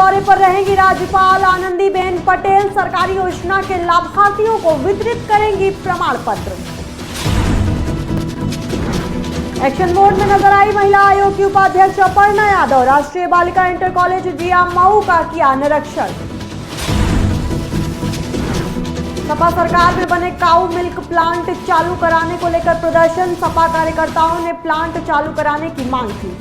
दौरे पर रहेंगी राज्यपाल आनंदीबेन पटेल। सरकारी योजना के लाभार्थियों को वितरित करेंगी प्रमाण पत्र। एक्शन मोड में नजर आई महिला आयोग की उपाध्यक्ष अपर्णा यादव। राष्ट्रीय बालिका इंटर कॉलेज जिया मऊ का किया निरीक्षण। सपा सरकार में बने काऊ मिल्क प्लांट चालू कराने को लेकर प्रदर्शन। सपा कार्यकर्ताओं ने प्लांट चालू कराने की मांग की।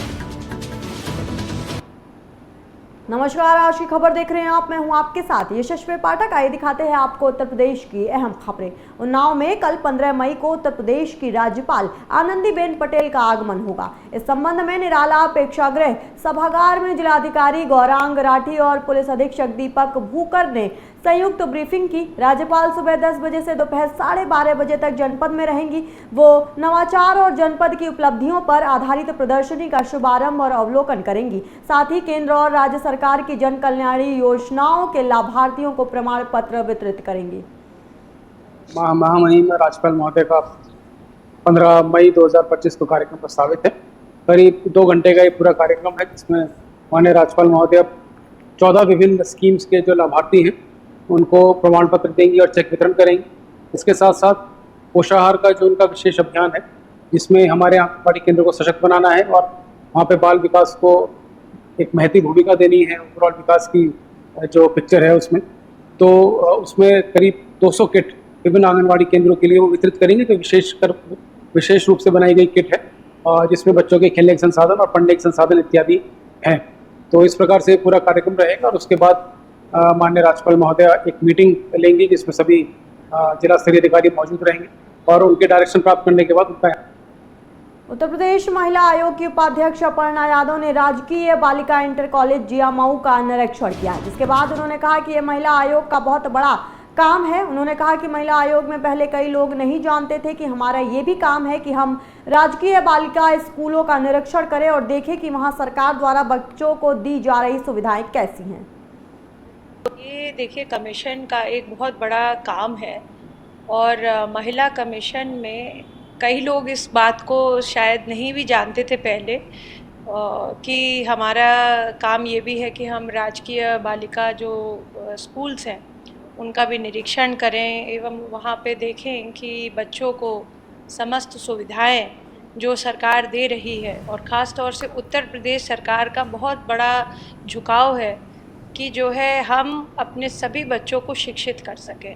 नमस्कार, आज की खबर देख रहे हैं आप। मैं हूं आपके साथ यशस्वी पाठक। आइए दिखाते हैं आपको उत्तर प्रदेश की अहम खबरें। उन्नाव में कल 15 मई को उत्तर प्रदेश की राज्यपाल आनंदीबेन पटेल का आगमन होगा। इस संबंध में निराला प्रेक्षागृह सभागार में जिलाधिकारी गौरांग राठी और पुलिस अधीक्षक दीपक भूकर ने संयुक्त ब्रीफिंग की। राज्यपाल सुबह 10 बजे से दोपहर 12:30 बजे तक जनपद में रहेंगी। वो नवाचार और जनपद की उपलब्धियों पर आधारित प्रदर्शनी का शुभारंभ और अवलोकन करेंगी। साथ ही केंद्र और राज्य सरकार की जन कल्याणी योजनाओं के लाभार्थियों को प्रमाण पत्र वितरित करेंगी। महामहिम राज्यपाल महोदय का 15 मई 2025 को कार्यक्रम प्रस्तावित है। करीब 2 घंटे का ये पूरा कार्यक्रम है, जिसमें माननीय राज्यपाल महोदय 14 विभिन्न स्कीम्स के जो लाभार्थी हैं उनको प्रमाण पत्र देंगी और चेक वितरण करेंगी। इसके साथ साथ पोषाहार का जो उनका विशेष अभियान है, जिसमें हमारे आंगनबाड़ी केंद्र को सशक्त बनाना है और वहाँ पे बाल विकास को एक महती भूमिका देनी है। ओवरऑल विकास की जो पिक्चर है उसमें उसमें करीब 200 किट विभिन्न आंगनबाड़ी केंद्रों के लिए वो वितरित करेंगे। तो विशेष रूप से बनाई गई किट है और जिसमें बच्चों के खेलने के संसाधन और पढ़ने के संसाधन इत्यादि हैं। तो इस प्रकार से पूरा कार्यक्रम रहेगा और उसके बाद माननीय राज्यपाल महोदय एक मीटिंग लेंगी, जिसमें सभी जिला स्तरीय अधिकारी मौजूद रहेंगे और उनके डायरेक्शन प्राप्त करने के बाद उनका। उत्तर प्रदेश महिला आयोग की उपाध्यक्ष अपर्णा यादव ने राजकीय बालिका इंटर कॉलेज जिया मऊ का निरीक्षण किया, जिसके बाद उन्होंने कहा कि यह महिला आयोग का बहुत बड़ा काम है। उन्होंने कहा कि महिला आयोग में पहले कई लोग नहीं जानते थे कि हमारा ये भी काम है कि हम राजकीय बालिका स्कूलों का निरीक्षण करें और देखें कि वहां सरकार द्वारा बच्चों को दी जा रही सुविधाएं कैसी हैं। ये देखिए, कमीशन का एक बहुत बड़ा काम है और महिला कमीशन में कई लोग इस बात को शायद नहीं भी जानते थे पहले कि हमारा काम ये भी है कि हम राजकीय बालिका जो स्कूल्स हैं उनका भी निरीक्षण करें एवं वहाँ पे देखें कि बच्चों को समस्त सुविधाएं जो सरकार दे रही है और ख़ास तौर से उत्तर प्रदेश सरकार का बहुत बड़ा झुकाव है कि जो है हम अपने सभी बच्चों को शिक्षित कर सकें।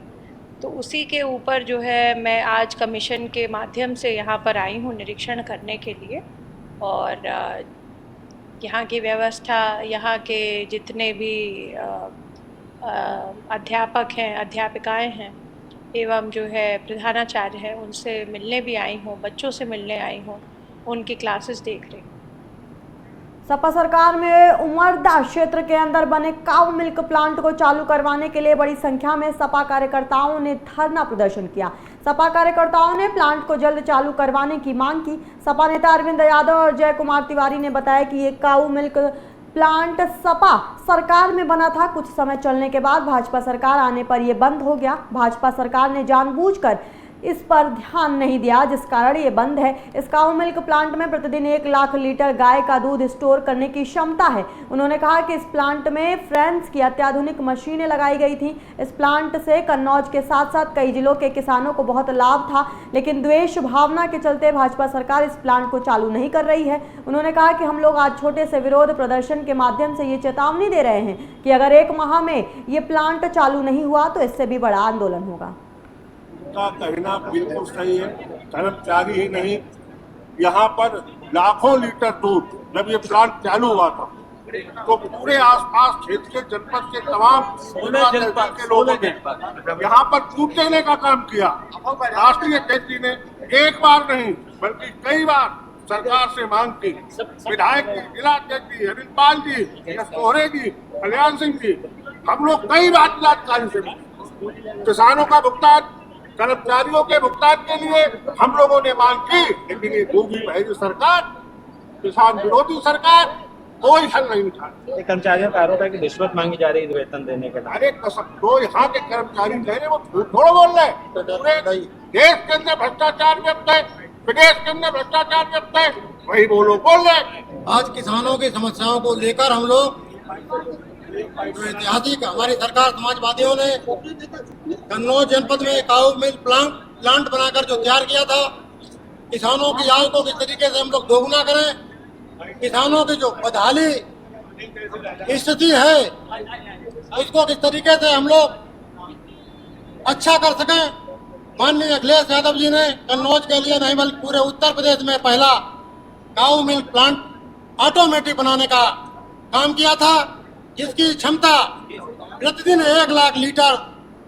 तो उसी के ऊपर जो है मैं आज कमीशन के माध्यम से यहाँ पर आई हूँ निरीक्षण करने के लिए और यहाँ की व्यवस्था, यहाँ के जितने भी अध्यापक हैं, अध्यापिकाएं हैं एवं जो है प्रधानाचार्य है, उनसे मिलने भी आई हूँ, बच्चों से मिलने आई हूँ, उनकी क्लासेस देख रही हूँ। सपा सरकार में उमरदा क्षेत्र के अंदर बने काऊ मिल्क प्लांट को चालू करवाने के लिए बड़ी संख्या में सपा कार्यकर्ताओं ने धरना प्रदर्शन किया। सपा कार्यकर्ताओं ने प्लांट को जल्द चालू करवाने की मांग की। सपा नेता अरविंद यादव और जय कुमार तिवारी ने बताया कि ये काऊ मिल्क प्लांट सपा सरकार में बना था। कुछ समय चलने के बाद भाजपा सरकार आने पर यह बंद हो गया। भाजपा सरकार ने जानबूझकर इस पर ध्यान नहीं दिया, जिस कारण ये बंद है। इस काऊ मिल्क प्लांट में प्रतिदिन 1 लाख लीटर गाय का दूध स्टोर करने की क्षमता है। उन्होंने कहा कि इस प्लांट में फ्रेंच की अत्याधुनिक मशीनें लगाई गई थी। इस प्लांट से कन्नौज के साथ साथ कई जिलों के किसानों को बहुत लाभ था, लेकिन द्वेष भावना के चलते भाजपा सरकार इस प्लांट को चालू नहीं कर रही है। उन्होंने कहा कि हम लोग आज छोटे से विरोध प्रदर्शन के माध्यम से ये चेतावनी दे रहे हैं कि अगर 1 माह में ये प्लांट चालू नहीं हुआ तो इससे भी बड़ा आंदोलन होगा। का कहना बिल्कुल सही है। कर्मचारी ही नहीं, यहाँ पर लाखों लीटर दूध जब ये प्लांट चालू हुआ था तो पूरे आसपास क्षेत्र के जनपद के तमाम के लोगों ने यहाँ पर दूध देने का काम किया। राष्ट्रीय अध्यक्ष जी ने एक बार नहीं बल्कि कई बार सरकार से मांग की। विधायक जी, जिला अध्यक्ष जी, हरिपाल जी, सोहरे जी, कल्याण सिंह जी, हम लोग कई बार जिलाधिकारी से किसानों का भुगतान, कर्मचारियों के भुगतान के लिए हम लोगों ने मांग की, लेकिन ये दूधी बहरी सरकार, किसान विरोधी सरकार कोई हल नहीं निकाली। कर्मचारियों का आरोप है कि रिश्वत मांगी जा रही है वेतन देने के। अरे तो यहाँ के कर्मचारी कह रहे वो थोड़ा बोल रहे, पूरे देश के अंदर भ्रष्टाचार व्यक्त है, प्रदेश के अंदर भ्रष्टाचार व्यक्त है, वही वो लोग बोल रहे। आज किसानों की समस्याओं को लेकर हम लोग जो ऐतिहासिक हमारी सरकार समाजवादियों ने कन्नौज जनपद में काऊ मिल प्लांट बनाकर जो तैयार किया था, किसानों की आय को किस तरीके से हम लोग दोगुना करें, किसानों की जो बदहाली स्थिति है उसको किस तरीके से हम लोग अच्छा कर सकें। माननीय अखिलेश यादव जी ने कन्नौज के लिए नहीं बल्कि पूरे उत्तर प्रदेश में पहला काऊ मिल प्लांट ऑटोमेटिक बनाने का काम किया था, जिसकी क्षमता प्रतिदिन 1 लाख लीटर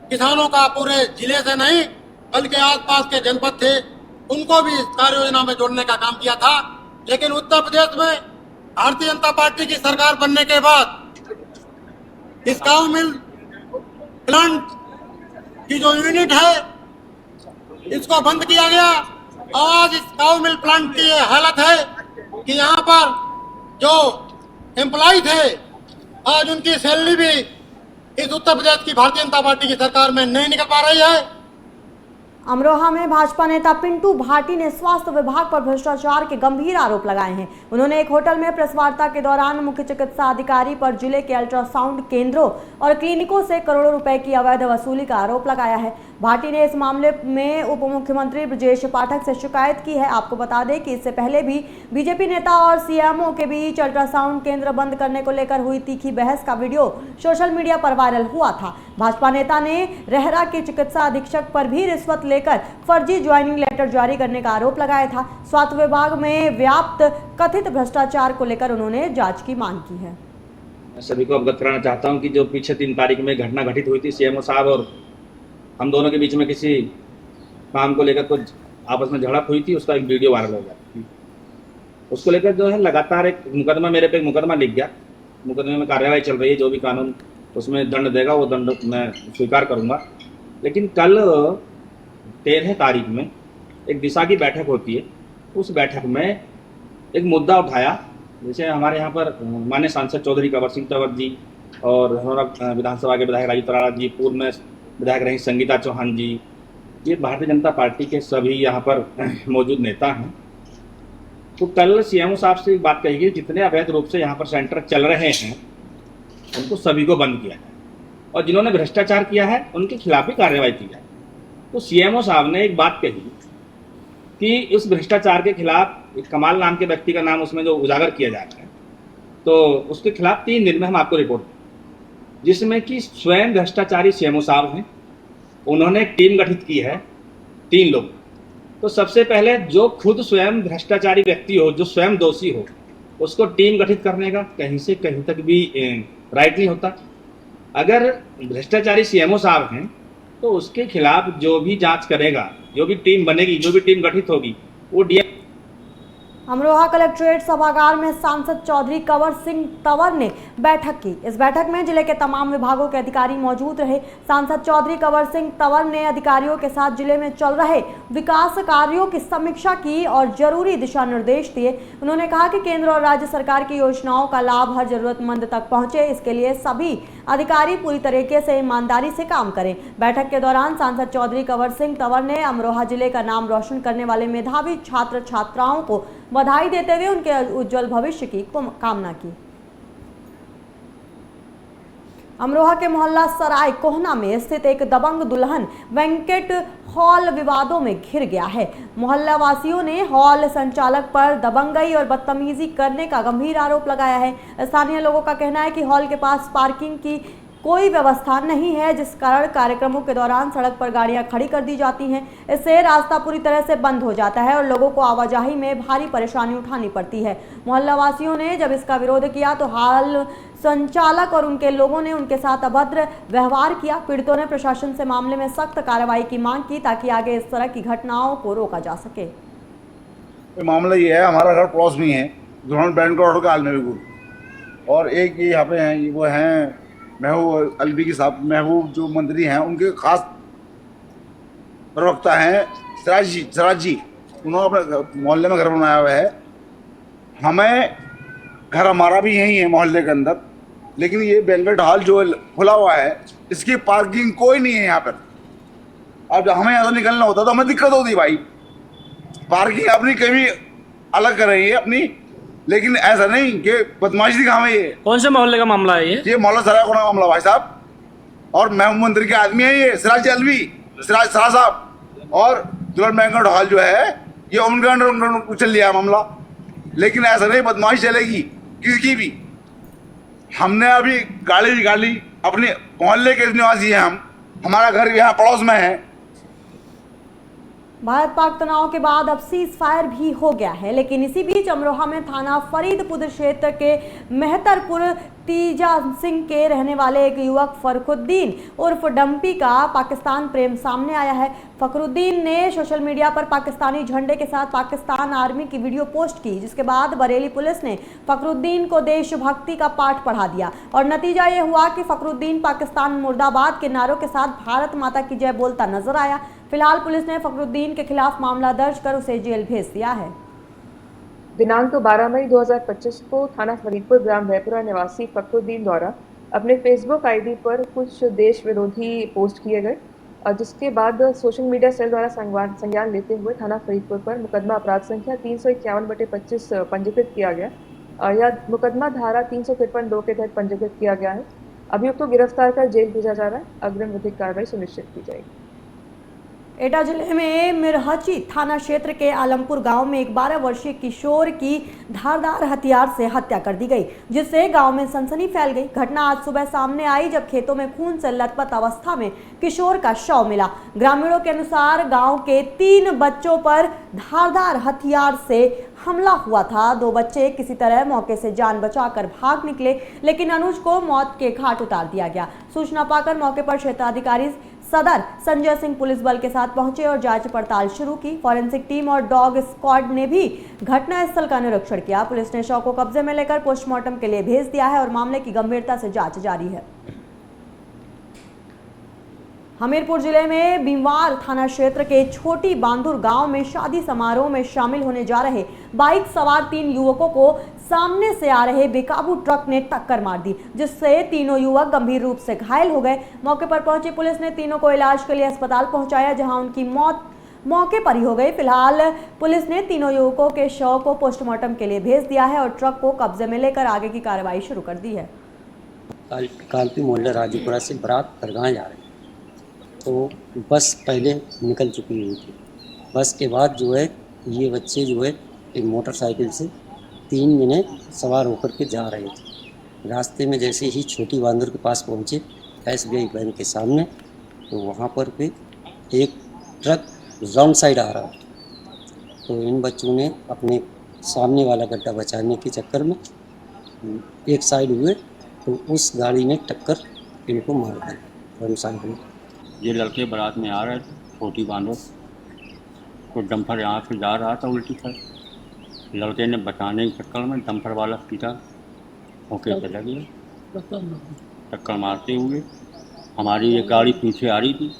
किसानों का पूरे जिले से नहीं बल्कि आसपास के जनपद थे उनको भी इस कार्य योजना में जोड़ने का काम किया था। लेकिन उत्तर प्रदेश में भारतीय जनता पार्टी की सरकार बनने के बाद इस काऊ मिल प्लांट की जो यूनिट है इसको बंद किया गया। आज इस काऊ मिल प्लांट की ये हालत है कि यहाँ पर जो एम्प्लॉय थे आज उनकी सैलरी भी इस उत्तर प्रदेश की भारतीय जनता पार्टी की सरकार में नहीं निकल पा रही है। अमरोहा में भाजपा नेता पिंटू भाटी ने स्वास्थ्य विभाग पर भ्रष्टाचार के गंभीर आरोप लगाए हैं। उन्होंने एक होटल में प्रेस वार्ता के दौरान मुख्य चिकित्सा अधिकारी पर जिले के अल्ट्रासाउंड केंद्रों और क्लिनिकों से करोड़ों रुपए की अवैध वसूली का आरोप लगाया है। भाटी ने इस मामले में उप मुख्यमंत्री ब्रजेश पाठक से शिकायत की है। आपको बता दें कि इससे पहले भी बीजेपी नेता और सीएमओ के बीच अल्ट्रासाउंड केंद्र बंद करने को लेकर हुई तीखी बहस का वीडियो सोशल मीडिया पर वायरल हुआ था। भाजपा नेता ने रेहरा के चिकित्सा अधीक्षक पर भी रिश्वत लेकर फर्जी ज्वाइनिंग लेटर जारी करने का आरोप लगाया था। स्वास्थ्य विभाग में व्याप्त कथित भ्रष्टाचार को लेकर उन्होंने जांच की मांग की है। मैं सभी को अवगत कराना चाहता हूं कि जो पीछे 3 तारीख में घटना घटित हुई थी, सीएमओ साहब और हम दोनों के बीच में किसी काम को लेकर कुछ आपस में झड़प हुई थी, उसका एक वीडियो वायरल हो गया। उसको लेकर जो है लगातार एक मुकदमा मेरे पे मुकदमा लिख गया। मुकदमे में कार्रवाई चल रही है, जो भी कानून उसमें दंड देगा वो दंड मैं स्वीकार करूँगा। लेकिन कल 13 तारीख में एक दिशा की बैठक होती है, उस बैठक में एक मुद्दा उठाया। जैसे हमारे यहाँ पर माननीय सांसद चौधरी कंवर सिंह तंवर जी और हमारा विधानसभा के विधायक राजू तराड़ा जी, पूर्व में विधायक रही संगीता चौहान जी, ये भारतीय जनता पार्टी के सभी यहाँ पर मौजूद नेता हैं। तो कल सीएमओ साहब से एक बात कही गई, जितने अवैध रूप से यहाँ पर सेंटर चल रहे हैं उनको सभी को बंद किया जाए और जिन्होंने भ्रष्टाचार किया है उनके खिलाफ भी कार्रवाई की जाए। तो सीएमओ साहब ने एक बात कही कि इस भ्रष्टाचार के खिलाफ एक कमाल नाम के व्यक्ति का नाम उसमें जो उजागर किया जा रहा है, तो उसके खिलाफ 3 दिन में हम आपको रिपोर्ट दें, जिसमें कि स्वयं भ्रष्टाचारी सीएमओ साहब हैं। उन्होंने एक टीम गठित की है 3 लोग। तो सबसे पहले जो खुद स्वयं भ्रष्टाचारी व्यक्ति हो, जो स्वयं दोषी हो, उसको टीम गठित करने का कहीं से कहीं तक भी राइट नहीं होता। अगर भ्रष्टाचारी सीएमओ साहब हैं तो उसके खिलाफ जो भी जांच करेगा, जो भी टीम बनेगी, जो भी टीम गठित होगी, वो डीएम। अमरोहा कलेक्ट्रेट सभागार में सांसद चौधरी कंवर सिंह तंवर ने बैठक की। इस बैठक में जिले के तमाम विभागों के अधिकारी मौजूद रहे। सांसद चौधरी कंवर सिंह तंवर ने अधिकारियों के साथ जिले में चल रहे विकास कार्यों की समीक्षा की और जरूरी दिशा निर्देश दिए। उन्होंने कहा कि केंद्र और राज्य सरकार की योजनाओं का लाभ हर जरूरतमंद तक पहुंचे, इसके लिए सभी अधिकारी पूरी तरीके से ईमानदारी से काम करें। बैठक के दौरान सांसद चौधरी कंवर सिंह तंवर ने अमरोहा जिले का नाम रोशन करने वाले मेधावी छात्र छात्राओं को बधाई देते हुए उनके उज्जवल भविष्य की कामना की। अमरोहा के मोहल्ला सराय कोहना में स्थित एक दबंग दुल्हन वेंकट हॉल विवादों में घिर गया है। मोहल्ला वासियों ने हॉल संचालक पर दबंगई और बदतमीजी करने का गंभीर आरोप लगाया है। स्थानीय लोगों का कहना है कि हॉल के पास पार्किंग की कोई व्यवस्था नहीं है, जिस कारण कार्यक्रमों के दौरान सड़क पर गाड़ियां खड़ी कर दी जाती हैं। इससे रास्ता पूरी तरह से बंद हो जाता है और लोगों को आवाजाही में भारी परेशानी उठानी पड़ती है। मोहल्ला वासियों ने जब इसका विरोध किया तो हॉल संचालक और उनके लोगों ने उनके साथ अभद्र व्यवहार किया। पीड़ितों ने प्रशासन से मामले में सख्त कार्रवाई की मांग की ताकि आगे इस तरह की घटनाओं को रोका जा सके। मामला ये है, हमारा घर पड़ोस में है, दुल्हन बैंड का ऑर्डर का आलमेरी, और एक ये यहाँ पे हैं, वो हैं महबूब अलवी के साहब, महबूब जो मंत्री हैं उनके खास प्रवक्ता हैं सिराज जी। उन्होंने अपने मोहल्ले में घर बनाया हुआ है। हमें घर हमारा भी यही है मोहल्ले के अंदर, लेकिन ये बैंक्वेट हॉल जो खुला हुआ है इसकी पार्किंग कोई नहीं है यहाँ पर। अब जब हमें यहाँ से निकलना होता तो हमें दिक्कत होती भाई। पार्किंग अपनी कभी अलग कर रही है, अपनी लेकिन ऐसा नहीं कि बदमाशी काम है। ये कौन से मोहल्ले का मामला है ये? मोहल्ला सराय का मामला भाई साहब, और महबूब मंदिर के आदमी है ये सिराज अलवी, सिराज शाह साहब, और दुल्हन बैंक्वेट हॉल जो है ये उनके अंडर चल लिया मामला। लेकिन ऐसा नहीं बदमाशी चलेगी किसी की भी। हमने अभी गाड़ी निकाली, अपने मोहल्ले के निवासी हैं हम, हमारा घर यहाँ पड़ोस में है। भारत पाक तनाव के बाद अब सीज फायर भी हो गया है, लेकिन इसी बीच अमरोहा में थाना फरीदपुर क्षेत्र के मेहतरपुर तीजा सिंह के रहने वाले एक युवक फखरुद्दीन उर्फ डंपी का पाकिस्तान प्रेम सामने आया है। फखरुद्दीन ने सोशल मीडिया पर पाकिस्तानी झंडे के साथ पाकिस्तान आर्मी की वीडियो पोस्ट की, जिसके बाद बरेली पुलिस ने फखरुद्दीन को देशभक्ति का पाठ पढ़ा दिया और नतीजा ये हुआ कि फखरुद्दीन पाकिस्तान मुर्दाबाद के नारों के साथ भारत माता की जय बोलता नजर आया। फिलहाल पुलिस ने फखरुद्दीन के खिलाफ मामला दर्ज कर उसे जेल भेज दिया है। दिनांक 12 मई 2025 को थाना फरीदपुर ग्राम वैपुरा निवासी फखरुद्दीन द्वारा अपने फेसबुक आईडी पर कुछ देश विरोधी पोस्ट किए गए, और जिसके बाद सोशल मीडिया सेल द्वारा संज्ञान लेते हुए थाना फरीदपुर पर मुकदमा अपराध संख्या 351/25 पंजीकृत किया गया। यह मुकदमा धारा 353(2) के तहत पंजीकृत किया गया है। अभियुक्त को गिरफ्तार कर जेल भेजा जा रहा है। अग्रिम विधिक कार्रवाई सुनिश्चित की जाएगी। एटा जिले में मिरहची थाना क्षेत्र के आलमपुर गांव में एक 12 वर्षीय किशोर की धारदार हथियार से हत्या कर दी गई, जिससे गांव में सनसनी फैल गई। घटना आज सुबह सामने आई जब खेतों में खून से लथपथ अवस्था में किशोर का शव मिला। ग्रामीणों के अनुसार गांव के 3 बच्चों पर धारदार हथियार से हमला हुआ था। 2 बच्चे किसी तरह मौके से जान बचाकर भाग निकले, लेकिन अनुज को मौत के घाट उतार दिया गया। सूचना पाकर मौके पर क्षेत्राधिकारी सदर संजय सिंह पुलिस बल के साथ पहुंचे और जांच पड़ताल शुरू की। फॉरेंसिक टीम और डॉग स्क्वाड ने भी घटनास्थल का निरीक्षण किया। पुलिस ने शव को कब्जे में लेकर पोस्टमार्टम के लिए भेज दिया है और मामले की गंभीरता से जांच जारी है। हमीरपुर जिले में बीमार थाना क्षेत्र के छोटी बांदुर गांव में शादी समारोह में शामिल होने जा रहे बाइक सवार 3 युवकों को सामने से आ रहे बेकाबू ट्रक ने टक्कर मार दी, जिससे तीनों युवक गंभीर रूप से घायल हो गए। मौके पर पहुंची पुलिस ने तीनों को इलाज के लिए अस्पताल पहुंचाया, जहां उनकी मौत मौके पर ही हो गई। फिलहाल पुलिस ने तीनों युवकों के शव को पोस्टमार्टम के लिए भेज दिया है और ट्रक को कब्जे में लेकर आगे की कार्रवाई शुरू कर दी है। कालपी मोहल्ला राजूपुरा से बारात दरगाह जा रही, तो बस पहले निकल चुकी हुई थी। बस के बाद जो है ये बच्चे जो है एक मोटरसाइकिल से 3 जने सवार होकर के जा रहे थे। रास्ते में जैसे ही छोटी बांदर के पास पहुँचे SBI बैंक के सामने, तो वहाँ पर भी एक ट्रक रॉन्ग साइड आ रहा था, तो इन बच्चों ने अपने सामने वाला गड्ढा बचाने के चक्कर में एक साइड हुए, तो उस गाड़ी ने टक्कर इनको मार दी रॉन्ग साइड में। ये लड़के बारात में आ रहे थे, छोटी बांधो तो डंपर यहाँ से जा रहा था उल्टी साइड। लड़के ने बचाने के चक्कर में डंपर वाला सीधा होके चला गया। टक्कर मारते हुए हमारी एक गाड़ी पीछे आ रही थी,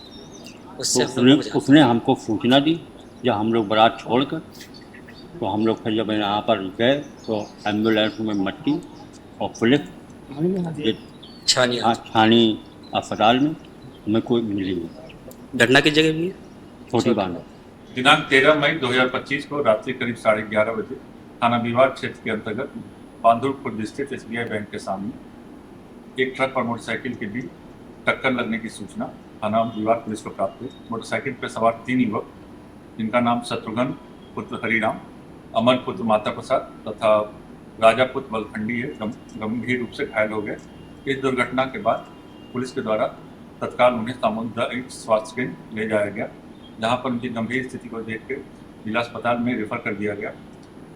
तो उसने हमको सूचना दी। जब हम लोग बारात छोड़कर, तो हम लोग फिर जब यहाँ पर गए तो एम्बुलेंस में मट्टी और पुलिस छानी अस्पताल में हमें कोई मिली नहीं। घटना की जगह भी छोटी बांधो। दिनांक 13 मई 2025 को रात्रि करीब 11:30 बजे थाना विवाद क्षेत्र के अंतर्गत बांदुरपुर स्थित SBI बैंक के सामने एक ट्रक और मोटरसाइकिल के बीच टक्कर लगने की सूचना थाना विवाद पुलिस को प्राप्त हुई। मोटरसाइकिल पर सवार 3 युवक, जिनका नाम शत्रुघ्न पुत्र हरिराम, अमर पुत्र माता प्रसाद तथा राजा पुत्र बलखंडी है, गंभीर रूप से घायल हो गए। इस दुर्घटना के बाद पुलिस के द्वारा तत्काल उन्हें सामुदायिक स्वास्थ्य केंद्र ले जाया गया, जहां पर उनकी गंभीर स्थिति को देखकर जिला अस्पताल में रेफर कर दिया गया।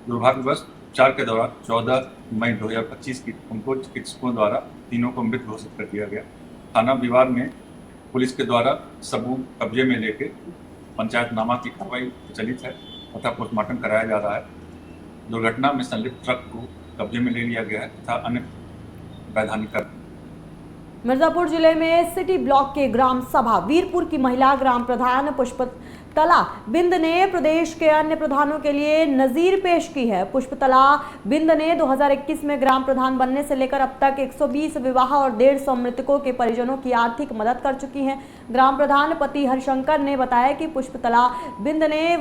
दुर्भाग्यवश उपचार के दौरान 14 मई 2025 की उनको चिकित्सकों द्वारा तीनों को मृत घोषित कर दिया गया। थाना विवाद में पुलिस के द्वारा सबूत कब्जे में लेकर पंचायतनामा की कार्रवाई प्रचलित है तथा पोस्टमार्टम कराया जा रहा है। दुर्घटना में संलिप्त ट्रक को कब्जे में ले लिया गया है तथा अन्य वैधानिक कार्य। मिर्जापुर जिले में सिटी ब्लॉक के ग्राम सभा वीरपुर की महिला ग्राम प्रधान पुष्पतला बिंद ने प्रदेश के अन्य प्रधानों के लिए नजीर पेश की है। पुष्पतला बिंद ने 2021 में ग्राम प्रधान बनने से लेकर अब तक 120 विवाह और 150 मृतकों के परिजनों की आर्थिक मदद कर चुकी हैं। ग्राम प्रधान पति हरिशंकर ने बताया कि पुष्पतला बिंद ने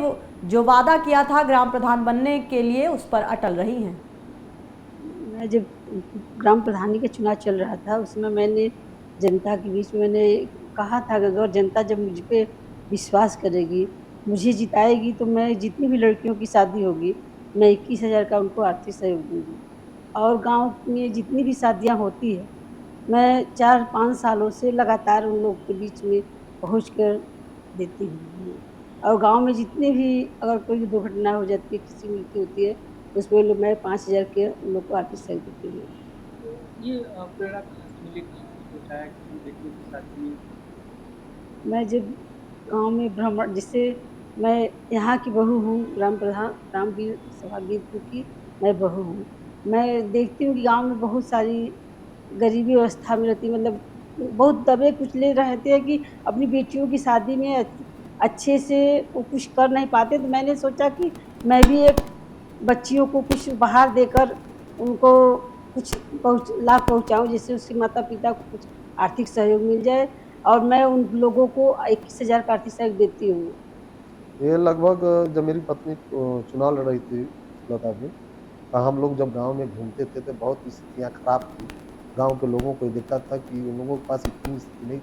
जो वादा किया था ग्राम प्रधान बनने के लिए, उस पर अटल रही हैं। मैं जब ग्राम प्रधानी का चुनाव चल रहा था उसमें मैंने जनता के बीच में मैंने कहा था कि अगर जनता जब मुझ पे विश्वास करेगी, मुझे जिताएगी, तो मैं जितनी भी लड़कियों की शादी होगी मैं 21,000 का उनको आर्थिक सहयोग दूँगी। और गांव में जितनी भी शादियां होती है मैं 4-5 सालों से लगातार उन लोग के बीच में पहुँच कर देती हूँ। और गांव में जितने भी अगर कोई दुर्घटना हो जाती है, किसी की मृत्यु होती है, उसमें मैं 5,000 के उन लोग को आर्थिक सहयोग देती हूँ। ये प्रेरणा कहाँ से मिली, सोचा है कि बेटियों की शादी में? मैं जब गांव में भ्रमण, जिससे मैं यहाँ की बहू हूँ, ग्राम प्रधान रामवीर सभागीरपुर की मैं बहू हूँ। मैं देखती हूँ कि गांव में बहुत सारी गरीबी अवस्था में रहती, मतलब बहुत दबे कुचले रहते हैं कि अपनी बेटियों की शादी में अच्छे से वो कुछ कर नहीं पाते। तो मैंने सोचा कि मैं भी एक बच्चियों को कुछ उपहार देकर उनको कुछ लाभ पहुँचाऊँ, जिससे उसके माता पिता को कुछ आर्थिक सहयोग मिल जाए। और मैं उन लोगों को 21,000 का आर्थिक सहयोग देती हूँ। ये लगभग जब मेरी पत्नी चुनाव लड़ रही थी लता जी, तो हम लोग जब गांव में घूमते थे तो बहुत स्थितियाँ खराब थी। गांव के लोगों को देखा था कि उन लोगों के पास इतनी स्थिति नहीं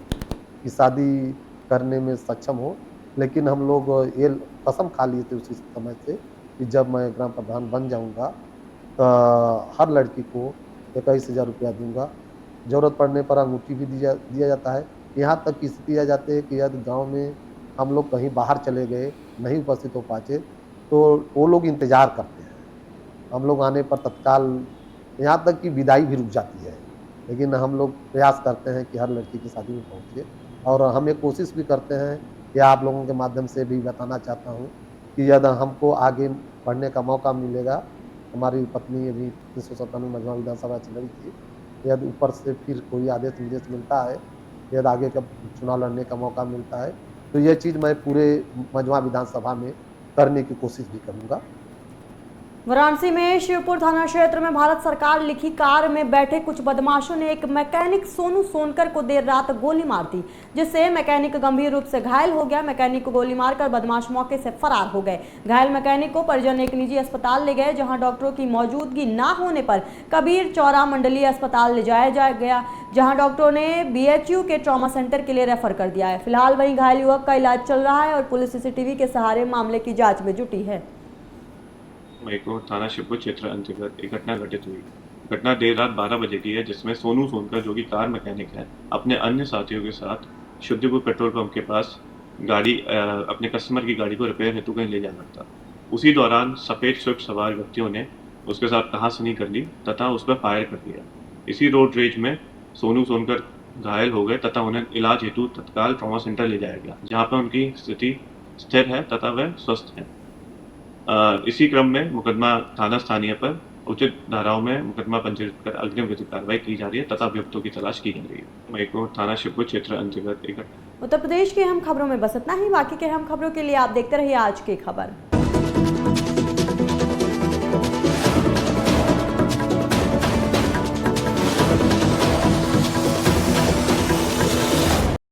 कि शादी करने में सक्षम हो, लेकिन हम लोग ये कसम खा लिए थे उसी समय से कि जब मैं ग्राम प्रधान बन जाऊंगा तो हर लड़की को 21,000 रुपया दूंगा। ज़रूरत पड़ने पर अंगूठी भी दिया जाता है। यहाँ तक की स्थिति आ जाती है कि यदि गाँव में हम लोग कहीं बाहर चले गए, नहीं उपस्थित हो पाते, तो वो लोग इंतज़ार करते हैं। हम लोग आने पर तत्काल यहाँ तक कि विदाई भी रुक जाती है, लेकिन हम लोग प्रयास करते हैं कि हर लड़की की शादी में पहुँचे। और हम ये कोशिश भी करते हैं कि आप लोगों के माध्यम से भी बताना चाहता हूँ कि यदि हमको आगे बढ़ने का मौका मिलेगा, हमारी पत्नी अभी 397 मझवा विधानसभा चल रही थी, यदि ऊपर से फिर कोई आदेश निर्देश मिलता है, यदि आगे का चुनाव लड़ने का मौका मिलता है, तो ये चीज़ मैं पूरे मझवा विधानसभा में करने की कोशिश भी करूँगा। वाराणसी में शिवपुर थाना क्षेत्र में भारत सरकार लिखी कार में बैठे कुछ बदमाशों ने एक मैकेनिक सोनू सोनकर को देर रात गोली मार दी, जिससे मैकेनिक गंभीर रूप से घायल हो गया। मैकेनिक को गोली मारकर बदमाश मौके से फरार हो गए। घायल मैकेनिक को परिजन एक निजी अस्पताल ले गए, जहां डॉक्टरों की मौजूदगी न होने पर कबीर चौरा मंडलीय अस्पताल ले जाया गया, जहां डॉक्टरों ने BHU के ट्रॉमा सेंटर के लिए रेफर कर दिया है। फिलहाल वहीं घायल युवक का इलाज चल रहा है और पुलिस CCTV के सहारे मामले की जाँच में जुटी है। मई को थाना शिवपुर क्षेत्र अंतर्गत एक घटना घटित हुई। घटना देर रात 12 बजे की है, जिसमें सोनू सोनकर, जो कि कार मैकेनिक है, अपने अन्य साथियों के साथ शुद्धिपुर पेट्रोल पंप के पास गाड़ी अपने कस्टमर की गाड़ी को रिपेयर हेतु कहीं ले जाना था। उसी दौरान सफ़ेद स्विफ्ट सवार व्यक्तियों ने उसके साथ कहासुनी कर ली तथा उस पर फायर कर दिया। इसी रोड रेज में सोनू सोनकर घायल हो गए तथा उन्हें इलाज हेतु तत्काल ट्रॉमा सेंटर ले जाया गया, जहाँ पर उनकी स्थिति स्थिर है तथा वह स्वस्थ है। इसी क्रम में मुकदमा थाना स्थानीय पर उचित धाराओं में मुकदमा पंजीकृत कर अग्रिम विधिक कार्रवाई की जा रही है तथा अभियुक्तों की तलाश की जा रही है। मई को थाना शिवपुर क्षेत्र अंतर्गत एक उत्तर प्रदेश की अहम खबरों में बस इतना ही। बाकी के अहम खबरों के लिए आप देखते रहिए आज की खबर।